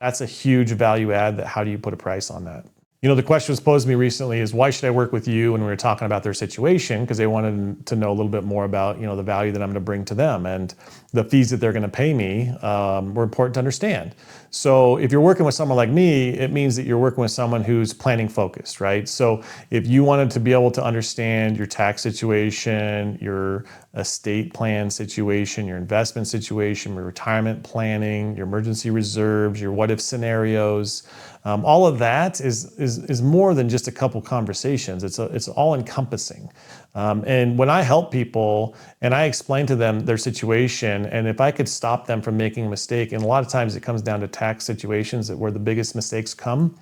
That's a huge value add. That how do you put a price on that? The question was posed to me recently is, why should I work with you? And we were talking about their situation because they wanted to know a little bit more about, the value that I'm going to bring to them, and the fees that they're going to pay me were important to understand. So if you're working with someone like me, it means that you're working with someone who's planning focused, right? So if you wanted to be able to understand your tax situation, your estate plan situation, your investment situation, your retirement planning, your emergency reserves, your what if scenarios, all of that is more than just a couple conversations. It's all encompassing. And when I help people and I explain to them their situation, and if I could stop them from making a mistake, and a lot of times it comes down to tax situations where the biggest mistakes come,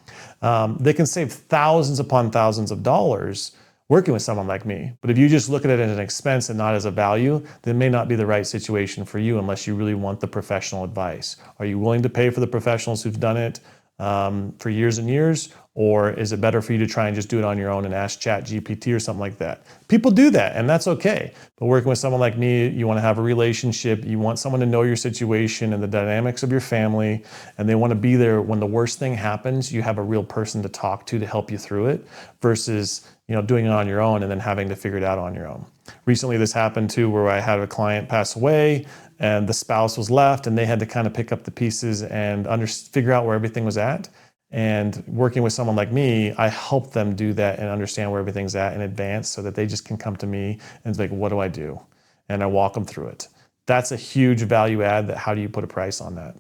they can save thousands upon thousands of dollars working with someone like me. But if you just look at it as an expense and not as a value, then it may not be the right situation for you unless you really want the professional advice. Are you willing to pay for the professionals who've done it for years and years? Or is it better for you to try and just do it on your own and ask ChatGPT or something like that? People do that, and that's okay. But working with someone like me, you want to have a relationship. You want someone to know your situation and the dynamics of your family, and they want to be there when the worst thing happens. You have a real person to talk to help you through it versus doing it on your own and then having to figure it out on your own. Recently, this happened too, where I had a client pass away and the spouse was left, and they had to kind of pick up the pieces and figure out where everything was at. And working with someone like me, I help them do that and understand where everything's at in advance so that they just can come to me and it's like, what do I do? And I walk them through it. That's a huge value add. That how do you put a price on that?